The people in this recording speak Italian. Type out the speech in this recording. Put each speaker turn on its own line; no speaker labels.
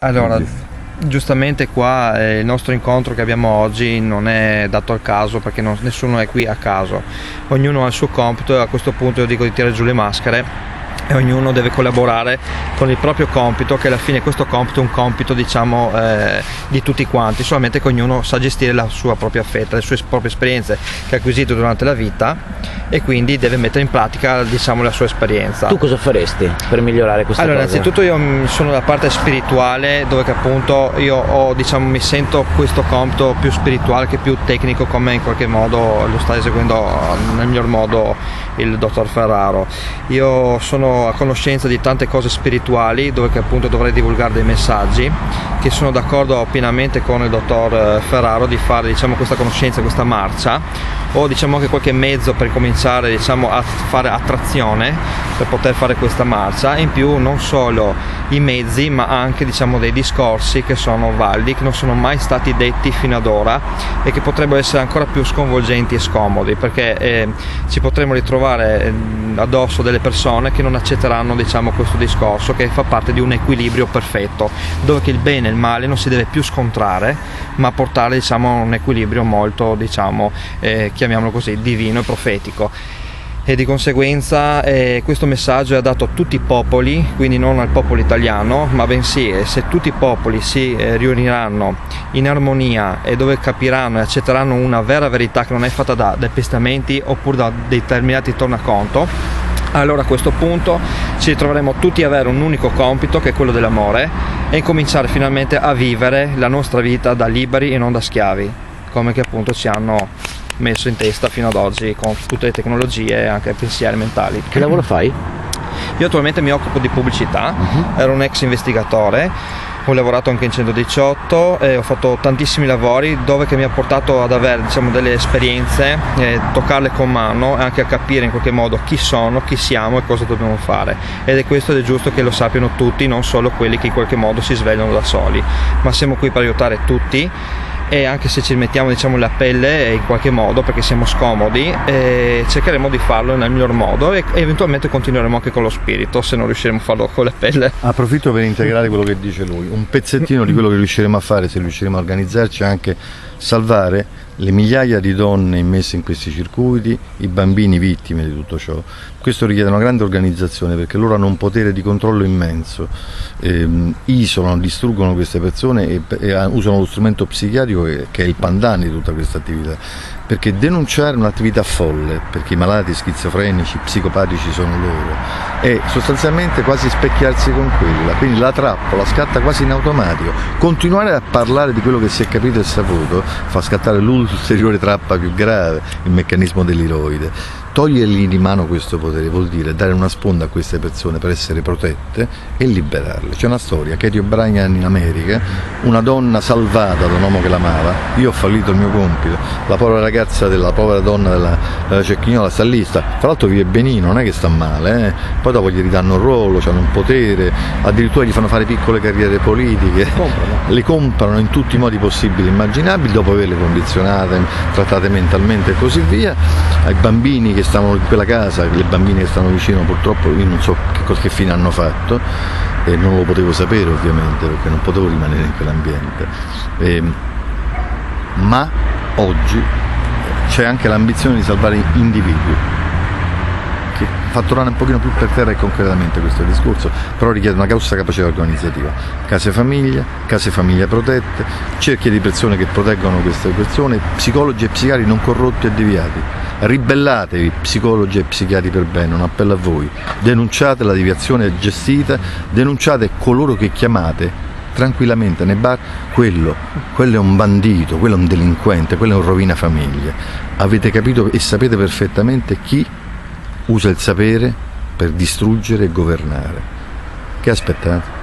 Allora, giustamente qua il nostro incontro che abbiamo oggi non è dato al caso, perché nessuno è qui a caso, ognuno ha il suo compito e a questo punto io dico di tirare giù le maschere e ognuno deve collaborare con il proprio compito, che alla fine questo compito è un compito, diciamo, di tutti quanti, solamente che ognuno sa gestire la sua propria fetta, le sue proprie esperienze che ha acquisito durante la vita e quindi deve mettere in pratica, diciamo, la sua esperienza.
Tu cosa faresti per migliorare questa cosa?
Innanzitutto io sono la parte spirituale, dove che appunto io ho, diciamo, mi sento questo compito più spirituale che più tecnico, come in qualche modo lo sta eseguendo nel miglior modo il dottor Ferraro. Io sono a conoscenza di tante cose spirituali, dove che appunto dovrei divulgare dei messaggi, che sono d'accordo pienamente con il dottor Ferraro di fare, diciamo, questa conoscenza, questa marcia, o diciamo anche qualche mezzo per cominciare, diciamo, a fare attrazione per poter fare questa marcia. In più non solo i mezzi, ma anche, diciamo, dei discorsi che sono validi, che non sono mai stati detti fino ad ora e che potrebbero essere ancora più sconvolgenti e scomodi, perché ci potremmo ritrovare addosso delle persone che non accetteranno, diciamo, questo discorso, che fa parte di un equilibrio perfetto, dove che il bene e il male non si deve più scontrare, ma portare, diciamo, a un equilibrio molto, diciamo, chiamiamolo così, divino e profetico. E di conseguenza questo messaggio è adatto a tutti i popoli, quindi non al popolo italiano, ma bensì se tutti i popoli si riuniranno in armonia e dove capiranno e accetteranno una vera verità che non è fatta da pestamenti oppure da determinati tornaconto, allora a questo punto ci ritroveremo tutti a avere un unico compito, che è quello dell'amore, e incominciare finalmente a vivere la nostra vita da liberi e non da schiavi, come che appunto ci hanno messo in testa fino ad oggi con tutte le tecnologie e anche pensieri mentali.
Che lavoro fai?
Io attualmente mi occupo di pubblicità, ero un ex investigatore, ho lavorato anche in 118 e ho fatto tantissimi lavori, dove che mi ha portato ad avere, diciamo, delle esperienze, toccarle con mano e anche a capire in qualche modo chi sono, chi siamo e cosa dobbiamo fare, ed è questo, ed è giusto che lo sappiano tutti, non solo quelli che in qualche modo si svegliano da soli, ma siamo qui per aiutare tutti. E anche se ci mettiamo, diciamo, la pelle in qualche modo perché siamo scomodi, cercheremo di farlo nel miglior modo e eventualmente continueremo anche con lo spirito, se non riusciremo a farlo con le pelle.
Approfitto per integrare quello che dice lui, un pezzettino di quello che riusciremo a fare, se riusciremo a organizzarci, anche salvare le migliaia di donne immesse in questi circuiti, i bambini vittime di tutto ciò. Questo richiede una grande organizzazione, perché loro hanno un potere di controllo immenso, isolano, distruggono queste persone e usano lo strumento psichiatrico che è il pandan di tutta questa attività, perché denunciare un'attività folle, perché i malati schizofrenici, psicopatici sono loro, è sostanzialmente quasi specchiarsi con quella, quindi la trappola scatta quasi in automatico. Continuare a parlare di quello che si è capito e saputo fa scattare l'ulteriore trappola più grave, il meccanismo dell'iroide. Togliergli di mano questo potere vuol dire dare una sponda a queste persone per essere protette e liberarle. C'è una storia, Katie O'Brien in America, una donna salvata da un uomo che l'amava. Io ho fallito il mio compito, la povera ragazza, la povera donna della Cecchignola sta lì, tra l'altro vive benino, non è che sta male, poi dopo gli ridanno un ruolo, hanno un potere, addirittura gli fanno fare piccole carriere politiche, le comprano in tutti i modi possibili e immaginabili, dopo averle condizionate, trattate mentalmente e così via. Ai bambini che stavano in quella casa, le bambine che stanno vicino, purtroppo io non so che fine hanno fatto e non lo potevo sapere ovviamente, perché non potevo rimanere in quell'ambiente, ma oggi c'è anche l'ambizione di salvare individui, che fa tornare un pochino più per terra e concretamente questo discorso, però richiede una grossa capacità organizzativa, case famiglia protette, cerchia di persone che proteggono queste persone, psicologi e psichiatri non corrotti e deviati. Ribellatevi, psicologi e psichiatri per bene, un appello a voi, denunciate la deviazione gestita, denunciate coloro che chiamate tranquillamente nei bar, quello è un bandito, quello è un delinquente, quello è un rovina famiglie. Avete capito e sapete perfettamente chi usa il sapere per distruggere e governare. Che aspettate?